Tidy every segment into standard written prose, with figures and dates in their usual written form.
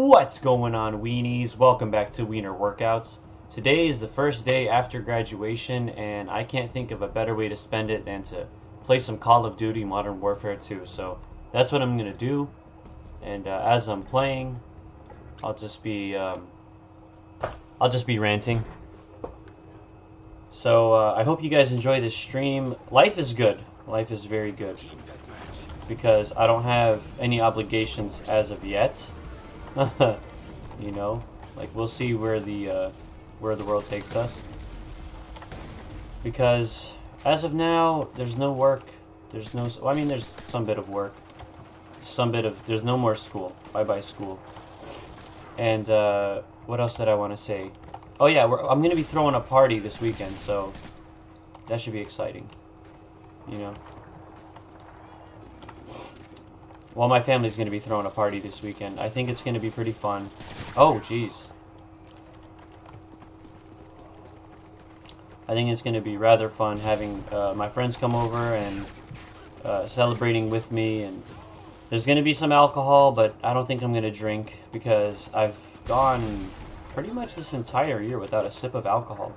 What's going on, weenies? Welcome back to Wiener Workouts. Today is the first day after graduation, and I can't think of a better way to spend it than to play some Call of Duty Modern Warfare 2. So that's what I'm gonna do. And as I'm playing, I'll just be ranting. So I hope you guys enjoy this stream. Life is good. Life is very good because I don't have any obligations as of yet. You know, like we'll see where the world takes us. Because as of now, there's no work. There's no. Well, I mean, there's some bit of work. There's no more school. Bye bye school. And what else did I want to say? Oh yeah, I'm gonna be throwing a party this weekend, so that should be exciting. You know. Well, my family's going to be throwing a party this weekend. I think it's going to be pretty fun. Oh, jeez. I think it's going to be rather fun having my friends come over and celebrating with me. And there's going to be some alcohol, but I don't think I'm going to drink because I've gone pretty much this entire year without a sip of alcohol.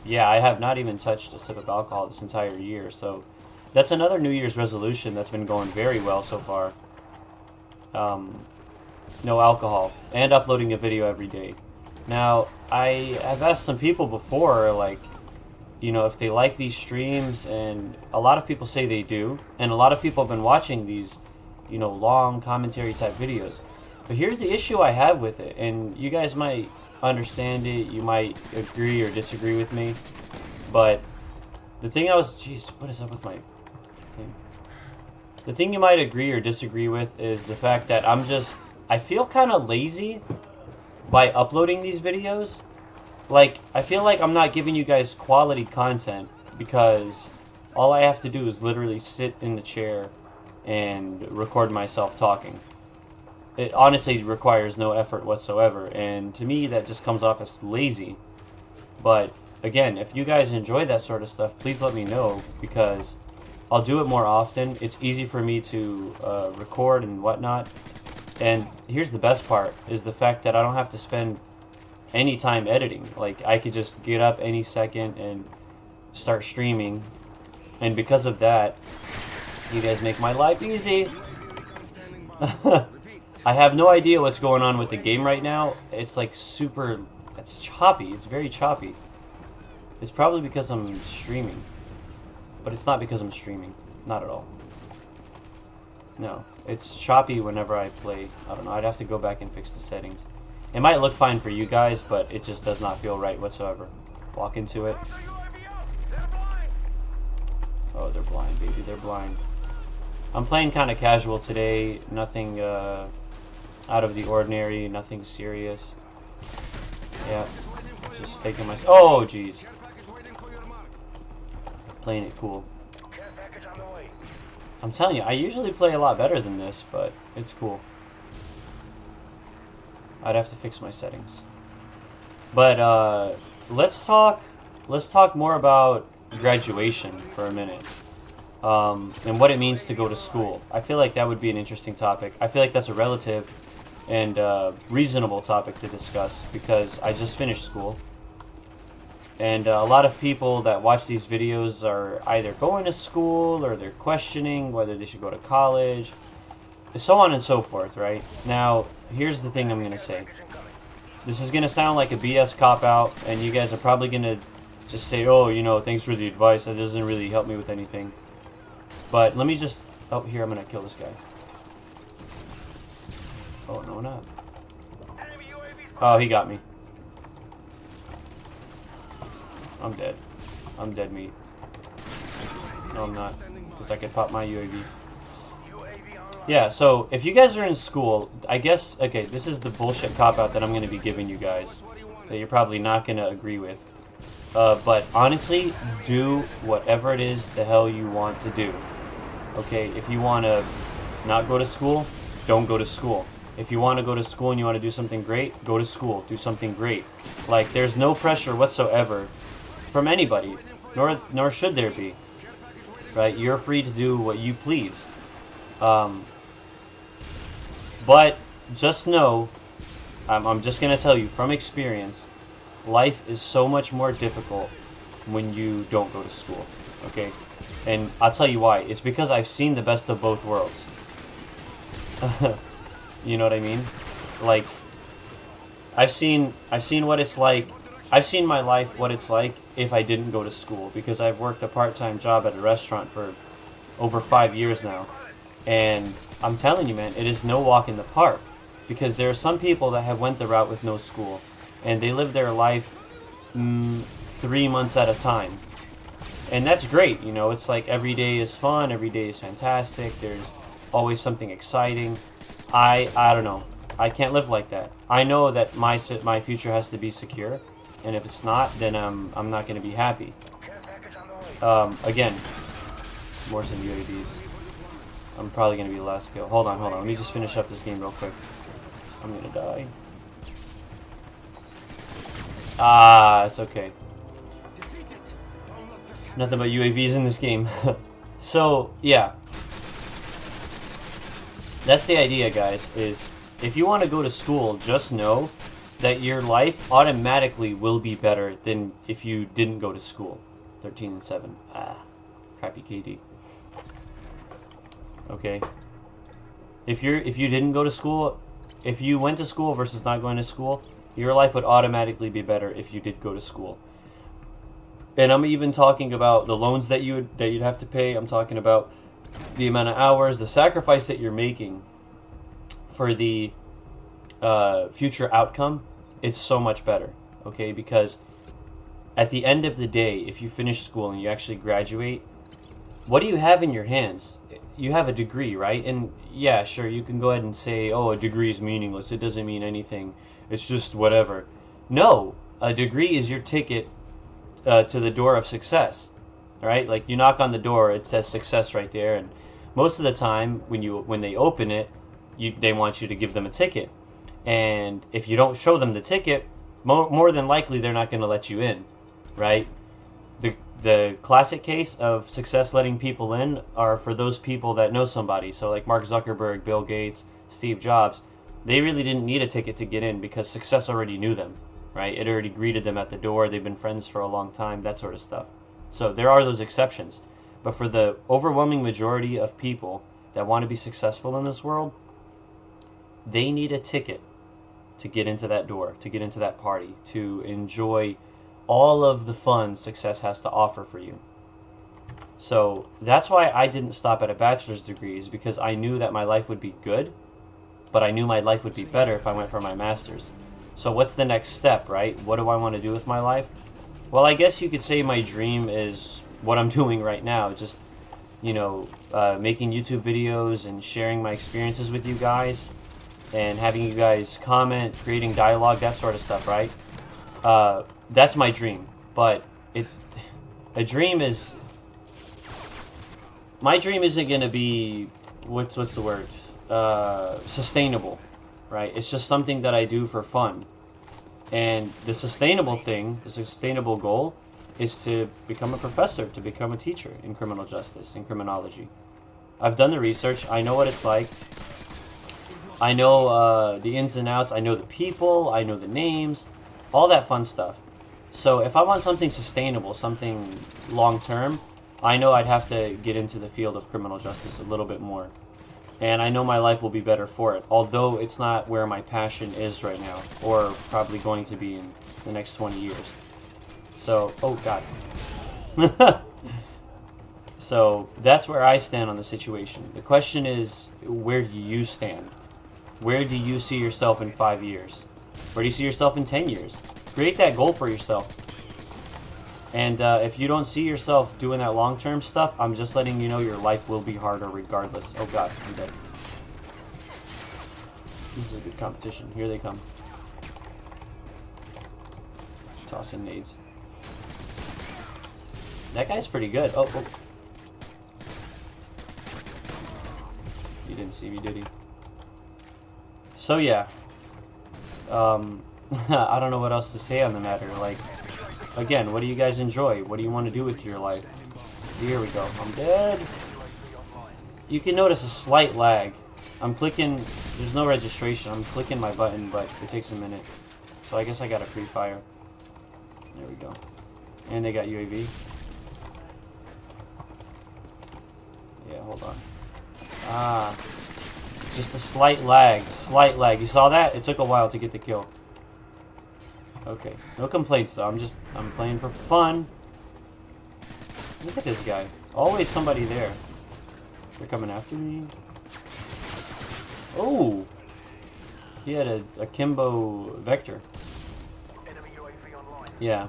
Yeah, I have not even touched a sip of alcohol this entire year, so that's another New Year's resolution that's been going very well so far. No alcohol. And uploading a video every day. Now, I have asked some people before, like, you know, if they like these streams, and a lot of people say they do. And a lot of people have been watching these, you know, long commentary type videos. But here's the issue I have with it, and you guys might understand it, you might agree or disagree with me. But the thing jeez, what is up with my... The thing you might agree or disagree with is the fact that I feel kind of lazy by uploading these videos. Like, I feel like I'm not giving you guys quality content because all I have to do is literally sit in the chair and record myself talking. It honestly requires no effort whatsoever, and to me that just comes off as lazy. But again, if you guys enjoy that sort of stuff, please let me know, because I'll do it more often. It's easy for me to record and whatnot. And here's the best part, is the fact that I don't have to spend any time editing. Like, I could just get up any second and start streaming. And because of that, you guys make my life easy. I have no idea what's going on with the game right now. It's like it's choppy. It's very choppy. It's probably because I'm streaming. But it's not because I'm streaming. Not at all. No. It's choppy whenever I play. I don't know. I'd have to go back and fix the settings. It might look fine for you guys, but it just does not feel right whatsoever. Walk into it. Oh, they're blind, baby. They're blind. I'm playing kind of casual today. Nothing out of the ordinary. Nothing serious. Yeah. Just taking my... Oh, jeez. Playing it cool. I'm telling you, I usually play a lot better than this, but it's cool. I'd have to fix my settings. But let's talk more about graduation for a minute. And what it means to go to school. I feel like that would be an interesting topic. I feel like that's a relative and reasonable topic to discuss because I just finished school. And a lot of people that watch these videos are either going to school or they're questioning whether they should go to college, so on and so forth, right? Now, here's the thing I'm going to say. This is going to sound like a BS cop-out, and you guys are probably going to just say, oh, you know, thanks for the advice. That doesn't really help me with anything. But let me just... Oh, here, I'm going to kill this guy. Oh, no, not. Oh, he got me. I'm dead. I'm dead meat. No, I'm not. Because I could pop my UAV. Yeah, so if you guys are in school, I guess... Okay, this is the bullshit cop-out that I'm going to be giving you guys. That you're probably not going to agree with. But honestly, do whatever it is the hell you want to do. Okay, if you want to not go to school, don't go to school. If you want to go to school and you want to do something great, go to school. Do something great. Like, there's no pressure whatsoever from anybody, nor should there be, right? You're free to do what you please. But just know, I'm just going to tell you from experience, life is so much more difficult when you don't go to school, okay? And I'll tell you why. It's because I've seen the best of both worlds. You know what I mean? Like, I've seen what it's like. I've seen my life, what it's like if I didn't go to school, because I've worked a part-time job at a restaurant for over 5 years now. And I'm telling you, man, it is no walk in the park, because there are some people that have went the route with no school, and they live their life 3 months at a time. And that's great, you know, it's like every day is fun, every day is fantastic, there's always something exciting. I don't know. I can't live like that. I know that my future has to be secure, and if it's not, then I'm not going to be happy. Again, more some UAVs. I'm probably going to be the last kill. Hold on. Let me just finish up this game real quick. I'm going to die. Ah, it's okay. Nothing but UAVs in this game. So, yeah. That's the idea, guys, is if you want to go to school, just know that your life automatically will be better than if you didn't go to school. 13 and 7. Ah, crappy KD. Okay. If you didn't go to school, if you went to school versus not going to school, your life would automatically be better if you did go to school. And I'm even talking about the loans that you'd have to pay. I'm talking about the amount of hours, the sacrifice that you're making for the future outcome. It's so much better, okay? Because at the end of the day, if you finish school and you actually graduate, what do you have in your hands? You have a degree, right? And yeah, sure, you can go ahead and say, oh, a degree is meaningless. It doesn't mean anything. It's just whatever. No, a degree is your ticket to the door of success, right? Like, you knock on the door, it says success right there, and most of the time when they open it, they want you to give them a ticket. And if you don't show them the ticket, more than likely they're not going to let you in, right? The classic case of success letting people in are for those people that know somebody. So like Mark Zuckerberg, Bill Gates, Steve Jobs, they really didn't need a ticket to get in because success already knew them, right? It already greeted them at the door. They've been friends for a long time, that sort of stuff. So there are those exceptions. But for the overwhelming majority of people that want to be successful in this world, they need a ticket to get into that door, to get into that party, to enjoy all of the fun success has to offer for you. So that's why I didn't stop at a bachelor's degree, is because I knew that my life would be good, but I knew my life would be better if I went for my master's. So what's the next step, right? What do I want to do with my life? Well, I guess you could say my dream is what I'm doing right now. Just, you know, making YouTube videos and sharing my experiences with you guys and having you guys comment, creating dialogue, that sort of stuff, right? That's my dream. But my dream isn't going to be, what's the word? Sustainable, right? It's just something that I do for fun. And the sustainable goal is to become a professor, to become a teacher in criminal justice, in criminology. I've done the research. I know what it's like. I know the ins and outs. I know the people. I know the names. All that fun stuff. So if I want something sustainable, something long-term, I know I'd have to get into the field of criminal justice a little bit more. And I know my life will be better for it, although it's not where my passion is right now, or probably going to be in the next 20 years. So, oh God. So that's where I stand on the situation. The question is, where do you stand? Where do you see yourself in 5 years? Where do you see yourself in 10 years? Create that goal for yourself. And if you don't see yourself doing that long-term stuff, I'm just letting you know your life will be harder regardless. Oh God, I'm dead. This is a good competition. Here they come. Tossing nades. That guy's pretty good. Oh. He didn't see me, did he? So yeah. I don't know what else to say on the matter. Like, again, what do you guys enjoy? What do you want to do with your life? Here we go. I'm dead. You can notice a slight lag I'm clicking, there's no registration. I'm clicking my button, but it takes a minute. So I guess I got a free fire. There we go. And they got UAV. Yeah, hold on. Ah, just a slight lag. Slight lag. You saw that? It took a while to get the kill. Okay, no complaints though. I'm playing for fun. Look at this guy. Always somebody there. They're coming after me. Oh! He had a Kimbo Vector. Yeah.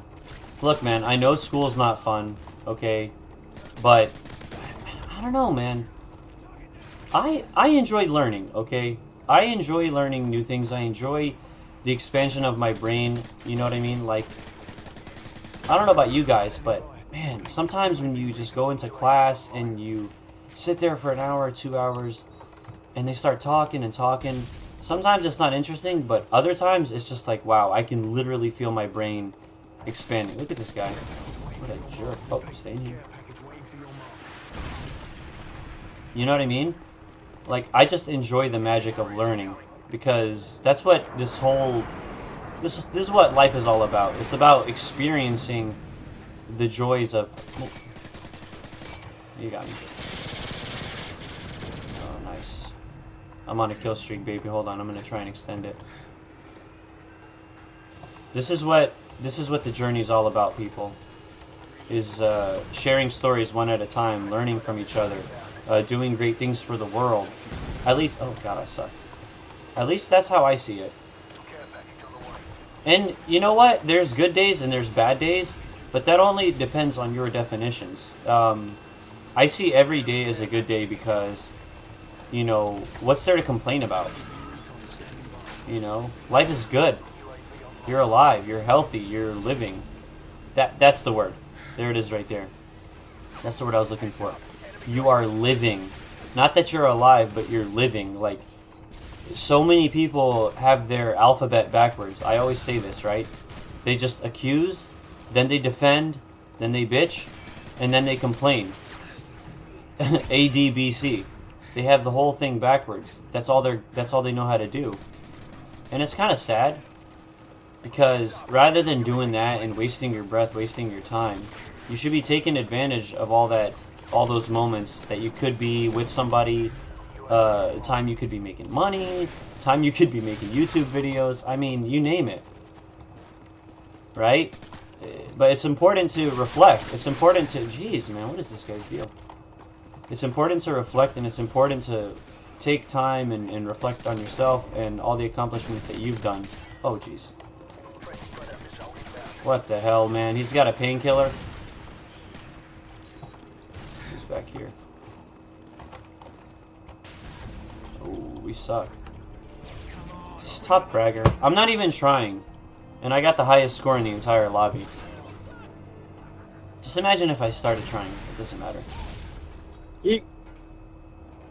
Look, man, I know school's not fun, okay? But, I don't know, man. I enjoy learning, okay? I enjoy learning new things. I enjoy the expansion of my brain. You know what I mean? Like, I don't know about you guys, but, man, sometimes when you just go into class and you sit there for an hour or 2 hours and they start talking and talking, sometimes it's not interesting, but other times it's just like, wow, I can literally feel my brain expanding. Look at this guy. What a jerk. Oh, stay in here. You know what I mean? Like, I just enjoy the magic of learning, because that's what this is what life is all about. It's about experiencing the joys of... You got me. Oh, nice. I'm on a kill streak, baby. Hold on, I'm gonna try and extend it. This is what the journey is all about, people. Is sharing stories one at a time, learning from each other, doing great things for the world. At least, oh god, I suck. At least that's how I see it. And you know what? There's good days and there's bad days, but that only depends on your definitions. I see every day as a good day because, you know, what's there to complain about? You know, life is good. You're alive. You're healthy. You're living. That's the word. There it is right there. That's the word I was looking for. You are living. Not that you're alive, but you're living. Like, so many people have their alphabet backwards. I always say this, right? They just accuse, then they defend, then they bitch, and then they complain. A, D, B, C. They have the whole thing backwards. That's all they know how to do. And it's kind of sad, because rather than doing that and wasting your breath, wasting your time, you should be taking advantage of all those moments that you could be with somebody, time you could be making money, time you could be making YouTube videos. I mean, you name it. Right? But it's important to reflect. It's important to... Jeez, man, what is this guy's deal? It's important to reflect, and it's important to take time and reflect on yourself and all the accomplishments that you've done. Oh, jeez. What the hell, man? He's got a painkiller? He's back here. Oh, we suck. Stop bragger. I'm not even trying. And I got the highest score in the entire lobby. Just imagine if I started trying. It doesn't matter. Yeet.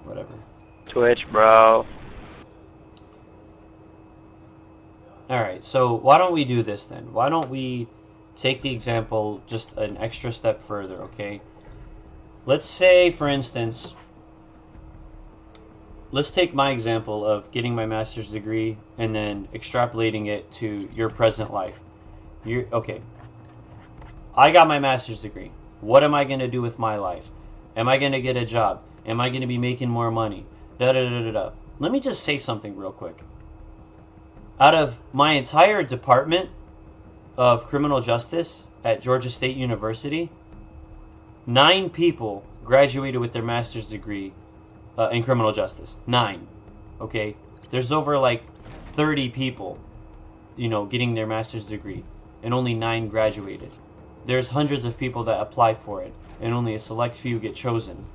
Whatever. Twitch, bro. Alright, so why don't we do this then? Why don't we take the example just an extra step further, okay? Let's say, for instance, let's take my example of getting my master's degree and then extrapolating it to your present life. Okay, I got my master's degree. What am I going to do with my life? Am I going to get a job? Am I going to be making more money? Da-da-da-da-da. Let me just say something real quick. Out of my entire department of criminal justice at Georgia State University, 9 people graduated with their master's degree in criminal justice. 9. Okay? There's over like 30 people, you know, getting their master's degree, and only 9 graduated. There's hundreds of people that apply for it, and only a select few get chosen.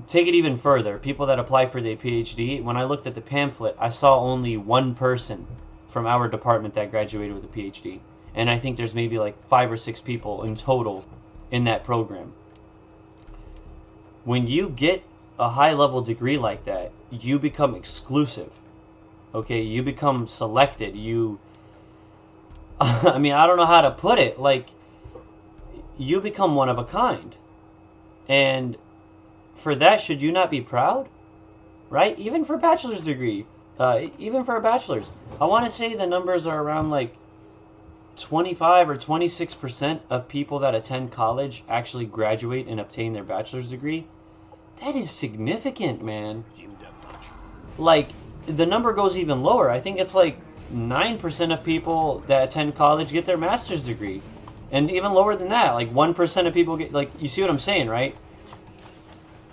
Take it even further. People that apply for their PhD, when I looked at the pamphlet, I saw only 1 person from our department that graduated with a PhD. And I think there's maybe like 5 or 6 people in total in that program. When you get a high-level degree like that, you become exclusive. Okay, you become selected. I mean, I don't know how to put it. Like, you become one of a kind. And for that, should you not be proud? right? Even for a bachelor's degree, even for a bachelor's, I want to say the numbers are around like 25 or 26% of people that attend college actually graduate and obtain their bachelor's degree. That is significant, man. Like, the number goes even lower. I think it's like 9% of people that attend college get their master's degree. And even lower than that, like 1% of people get, like, you see what I'm saying, right?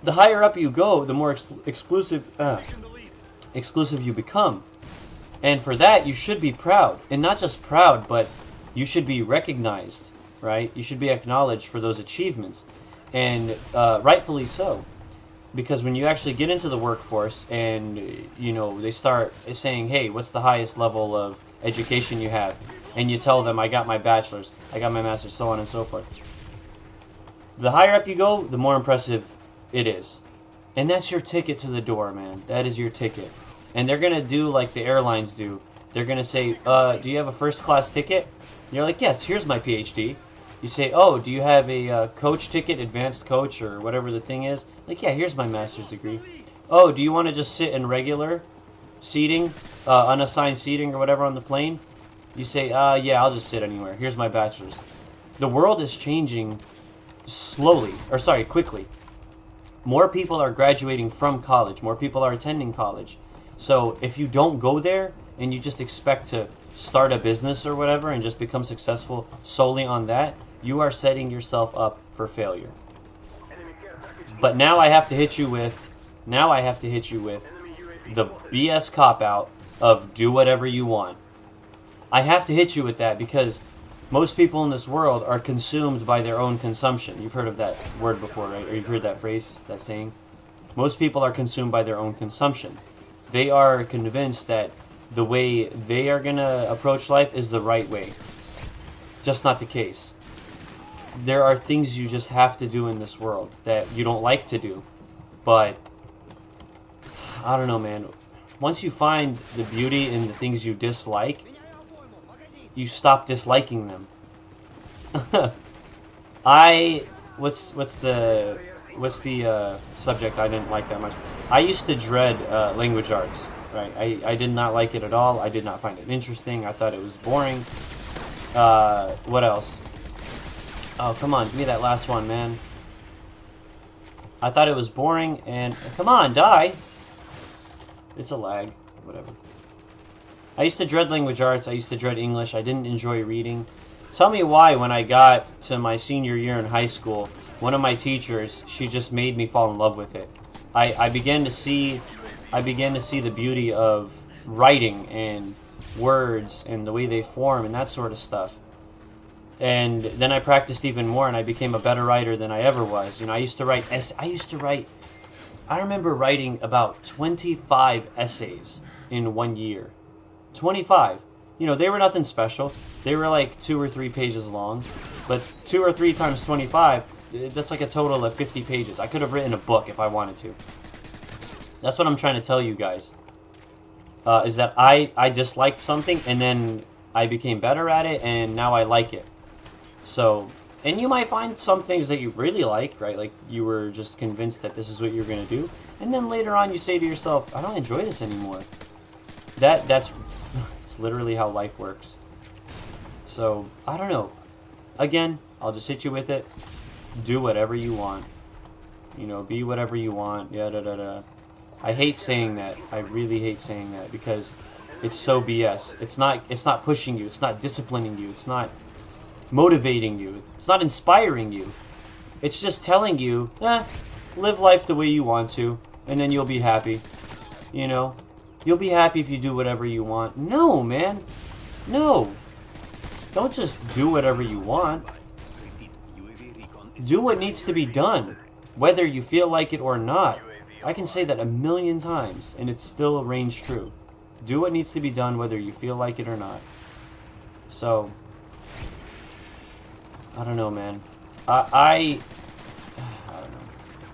The higher up you go, the more exclusive you become. And for that, you should be proud. And not just proud, but you should be recognized, right? You should be acknowledged for those achievements. And rightfully so. Because when you actually get into the workforce and, you know, they start saying, hey, what's the highest level of education you have? And you tell them, I got my bachelor's, I got my master's, so on and so forth. The higher up you go, the more impressive it is. And that's your ticket to the door, man. That is your ticket. And they're going to do like the airlines do. They're going to say, do you have a first class ticket? And you're like, yes, here's my PhD. You say, oh, do you have a coach ticket, advanced coach, or whatever the thing is? Like, yeah, here's my master's degree. Oh, do you want to just sit in regular seating, unassigned seating or whatever on the plane? You say, yeah, I'll just sit anywhere. Here's my bachelor's. The world is changing quickly. More people are graduating from college. More people are attending college. So if you don't go there and you just expect to start a business or whatever and just become successful solely on that, you are setting yourself up for failure. But now I have to hit you with the BS cop-out of do whatever you want. I have to hit you with that because most people in this world are consumed by their own consumption. You've heard of that word before, right? Or you've heard that phrase, that saying? Most people are consumed by their own consumption. They are convinced that the way they are going to approach life is the right way. Just not the case. There are things you just have to do in this world that you don't like to do. But, I don't know, man. Once you find the beauty in the things you dislike, you stop disliking them. What's the subject I didn't like that much? I used to dread language arts. Right, I did not like it at all. I did not find it interesting. I thought it was boring. What else? Oh, come on, give me that last one, man. I thought it was boring, and come on, die. It's a lag, whatever. I used to dread language arts. I used to dread English. I didn't enjoy reading. Tell me why when I got to my senior year in high school, one of my teachers, she just made me fall in love with it. I began to see the beauty of writing and words and the way they form and that sort of stuff. And then I practiced even more, and I became a better writer than I ever was. You know, I remember writing about 25 essays in 1 year. 25. You know, they were nothing special. They were like 2 or 3 pages long. But 2 or 3 times 25, that's like a total of 50 pages. I could have written a book if I wanted to. That's what I'm trying to tell you guys. Is that I disliked something, and then I became better at it, and now I like it. So, and you might find some things that you really like, right? Like you were just convinced that this is what you're going to do. And then later on you say to yourself, I don't enjoy this anymore. That's it's literally how life works. So, I don't know. Again, I'll just hit you with it. Do whatever you want. You know, be whatever you want. I hate saying that. I really hate saying that because it's so BS. It's not pushing you. It's not disciplining you. It's not motivating you. It's not inspiring you. It's just telling you, live life the way you want to, and then you'll be happy. You know? You'll be happy if you do whatever you want. No, man. No. Don't just do whatever you want. Do what needs to be done, whether you feel like it or not. I can say that 1,000,000 times, and it still reigns true. Do what needs to be done, whether you feel like it or not. So, I don't know, man. I don't know.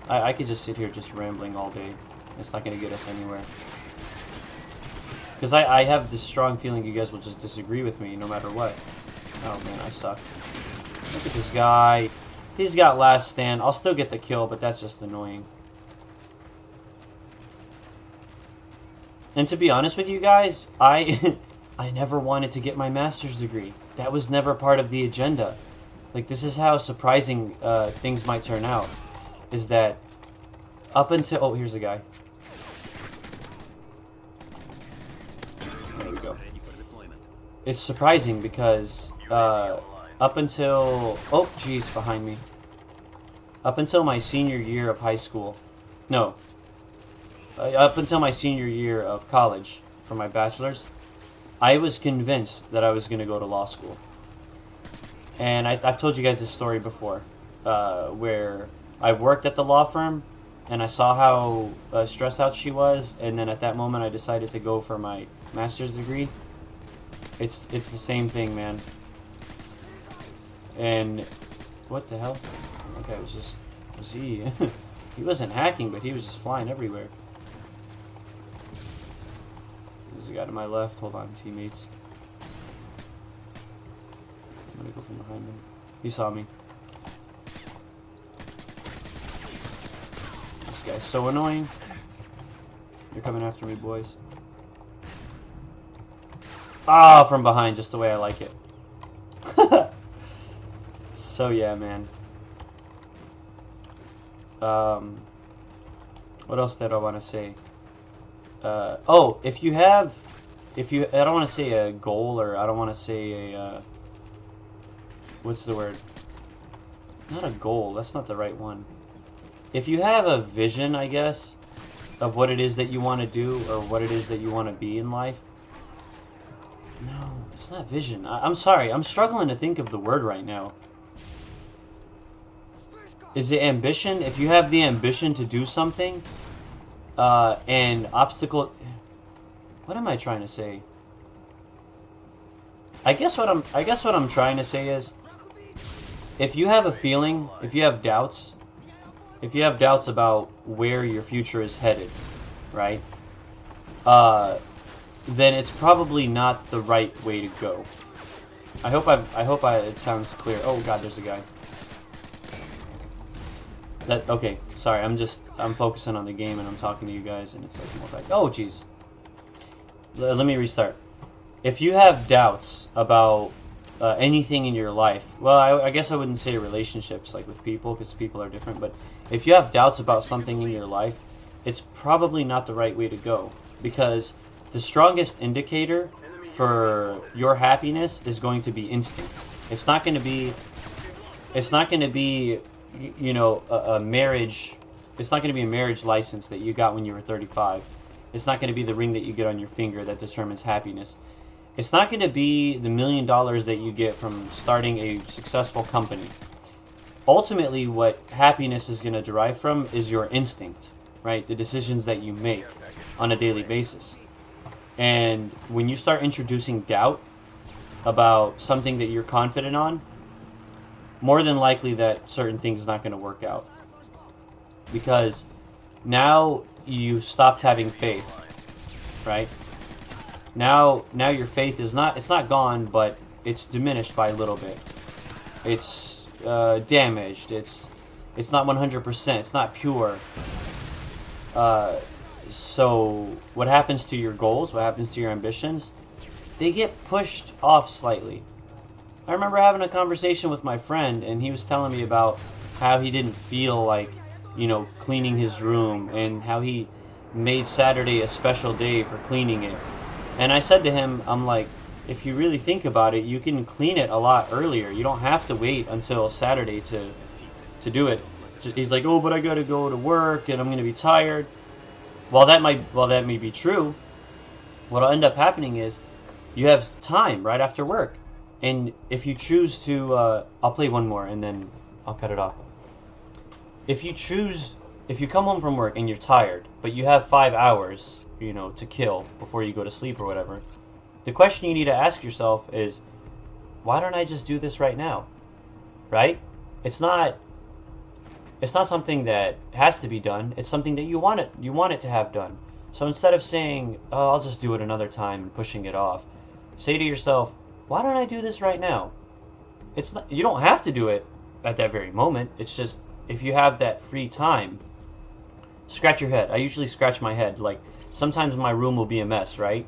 I could just sit here just rambling all day. It's not going to get us anywhere. Because I have this strong feeling you guys will just disagree with me no matter what. Oh, man, I suck. Look at this guy. He's got last stand. I'll still get the kill, but that's just annoying. And to be honest with you guys, I I never wanted to get my master's degree. That was never part of the agenda. Like, this is how surprising things might turn out. Is that up until... Oh, here's a guy. There we go. It's surprising because up until... Oh, jeez, behind me. Up until my senior year of high school... No. Up until my senior year of college for my bachelor's, I was convinced that I was going to go to law school. And I've told you guys this story before, where I worked at the law firm, and I saw how stressed out she was, and then at that moment I decided to go for my master's degree. It's the same thing, man. And what the hell? That guy was he? He wasn't hacking, but he was just flying everywhere. There's a guy to my left. Hold on, teammates. I'm gonna go from behind him. He saw me. This guy's so annoying. They're coming after me, boys. Ah, from behind, just the way I like it. So yeah, man. What else did I want to say? Oh, I don't want to say a goal, or I don't want to say a, what's the word? Not a goal, that's not the right one. If you have a vision, I guess, of what it is that you want to do, or what it is that you want to be in life. No, it's not vision. I'm sorry, I'm struggling to think of the word right now. Is it ambition? If you have the ambition to do something, and obstacle... What am I trying to say? I guess what I'm trying to say is, if you have a feeling, if you have doubts about where your future is headed, right? Then it's probably not the right way to go. I hope it sounds clear. Oh God, there's a guy. Okay, sorry, I'm focusing on the game and I'm talking to you guys and it's like more like, oh jeez. Let me restart. If you have doubts about anything in your life, well, I guess I wouldn't say relationships, like with people, because people are different, but if you have doubts about something in your life, it's probably not the right way to go, because the strongest indicator for your happiness is going to be instinct. It's not going to be, you know, a marriage. It's not going to be a marriage license that you got when you were 35. It's not going to be the ring that you get on your finger that determines happiness. It's not going to be the $1 million that you get from starting a successful company. Ultimately, what happiness is going to derive from is your instinct, right? The decisions that you make on a daily basis. And when you start introducing doubt about something that you're confident on, more than likely that certain things not going to work out. Because now you stopped having faith, right? Now your faith is it's not gone, but it's diminished by a little bit. It's damaged. It's not 100%. It's not pure. So what happens to your goals? What happens to your ambitions? They get pushed off slightly. I remember having a conversation with my friend, and he was telling me about how he didn't feel like, you know, cleaning his room, and how he made Saturday a special day for cleaning it. And I said to him, I'm like, if you really think about it, you can clean it a lot earlier. You don't have to wait until Saturday to do it. He's like, oh, but I gotta go to work, and I'm gonna be tired. While that may be true, what'll end up happening is you have time right after work. And if you choose to, I'll play one more and then I'll cut it off. If you come home from work and you're tired, but you have 5 hours, you know, to kill before you go to sleep or whatever, the question you need to ask yourself is, why don't I just do this right now? Right? It's not something that has to be done. It's something that you want it to have done. So instead of saying, oh, I'll just do it another time and pushing it off, say to yourself, why don't I do this right now? You don't have to do it at that very moment. It's just, if you have that free time, scratch your head. I usually scratch my head. Like, sometimes my room will be a mess, right?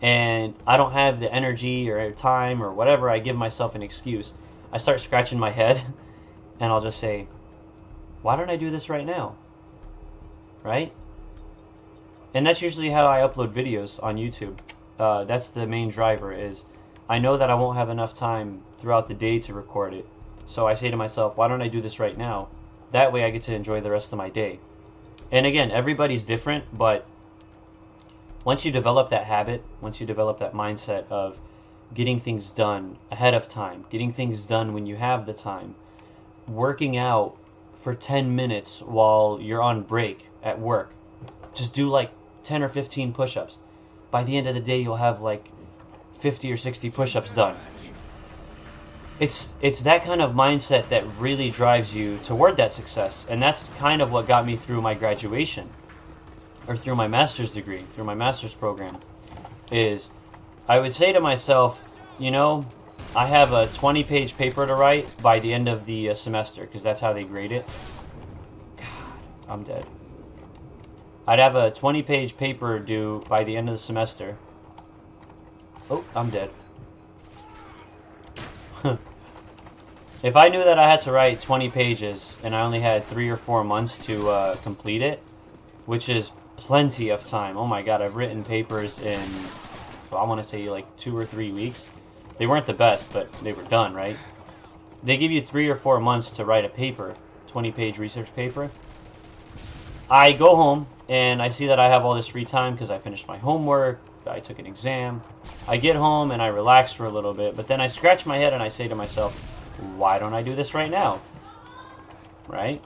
And I don't have the energy or time or whatever. I give myself an excuse. I start scratching my head, and I'll just say, why don't I do this right now? Right? And that's usually how I upload videos on YouTube. That's the main driver, is I know that I won't have enough time throughout the day to record it. So I say to myself, why don't I do this right now? That way I get to enjoy the rest of my day. And again, everybody's different, but once you develop that habit, once you develop that mindset of getting things done ahead of time, getting things done when you have the time, working out for 10 minutes while you're on break at work, just do like 10 or 15 push-ups. By the end of the day, you'll have like 50 or 60 push-ups done. It's that kind of mindset that really drives you toward that success. And that's kind of what got me through my graduation, or through my master's degree, through my master's program, is I would say to myself, you know, I have a 20-page paper to write by the end of the semester, because that's how they grade it. God, I'm dead. I'd have a 20-page paper due by the end of the semester. Oh, I'm dead. If I knew that I had to write 20 pages and I only had 3 or 4 months to complete it, which is plenty of time. Oh my god, I've written papers in, well, I want to say like 2 or 3 weeks. They weren't the best, but they were done, right? They give you 3 or 4 months to write a paper, 20-page research paper. I go home and I see that I have all this free time because I finished my homework, I took an exam. I get home and I relax for a little bit, but then I scratch my head and I say to myself, why don't I do this right now? Right?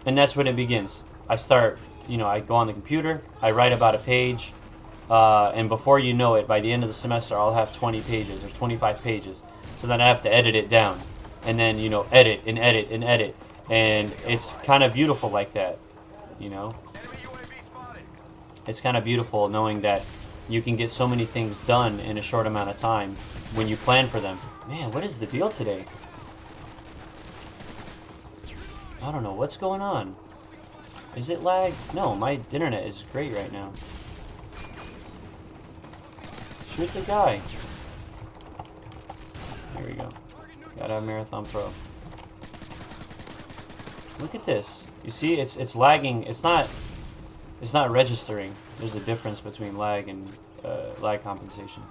And that's when it begins. I start, I go on the computer, I write about a page, and before you know it, by the end of the semester, I'll have 20 pages or 25 pages. So then I have to edit it down, and then, edit and edit and edit. And it's kind of beautiful like that, It's kind of beautiful knowing that you can get so many things done in a short amount of time when you plan for them. Man, what is the deal today? I don't know what's going on. Is it lag? No, my internet is great right now. Shoot the guy. There we go. Gotta have Marathon Pro. Look at this. You see, it's lagging. It's not registering. There's a difference between lag and lag compensation.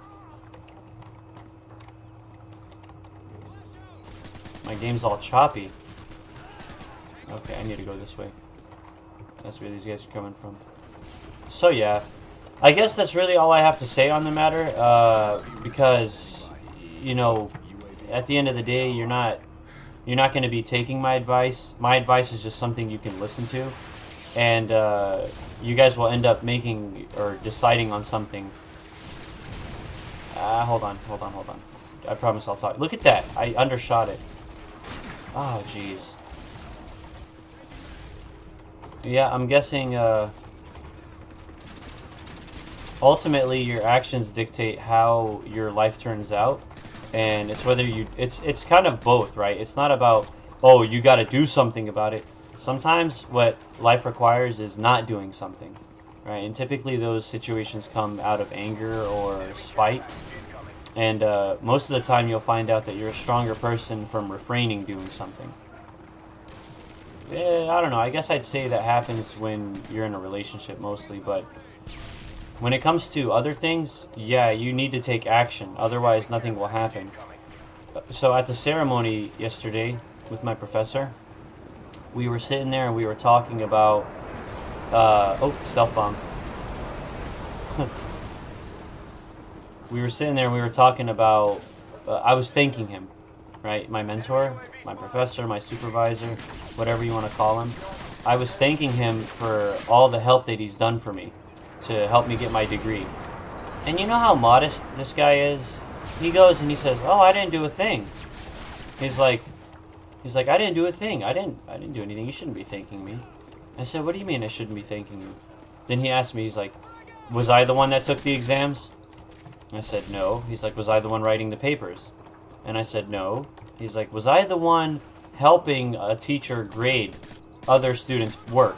My game's all choppy. Okay, I need to go this way. That's where these guys are coming from. So yeah, I guess that's really all I have to say on the matter. Because at the end of the day, you're not going to be taking my advice. My advice is just something you can listen to, and you guys will end up making or deciding on something. Hold on. I promise I'll talk. Look at that. I undershot it. Oh, jeez. Yeah, I'm guessing ultimately your actions dictate how your life turns out, and it's whether it's kind of both, right? It's not about, oh, you got to do something about it. Sometimes what life requires is not doing something, right? And typically those situations come out of anger or spite. And most of the time you'll find out that you're a stronger person from refraining doing something. I don't know. I guess I'd say that happens when you're in a relationship mostly. But when it comes to other things, yeah, you need to take action. Otherwise, nothing will happen. So at the ceremony yesterday with my professor, we were sitting there and we were talking about... stealth bomb. We were sitting there and we were talking about... I was thanking him, right? My mentor, my professor, my supervisor, whatever you want to call him. I was thanking him for all the help that he's done for me to help me get my degree. And you know how modest this guy is? He goes and he says, "Oh, I didn't do a thing." He's like, "I didn't do a thing. I didn't do anything. You shouldn't be thanking me." I said, "What do you mean I shouldn't be thanking you?" Then he asked me, he's like, "Was I the one that took the exams?" And I said, "No." He's like, "Was I the one writing the papers?" And I said, "No." He's like, "Was I the one helping a teacher grade other students' work?"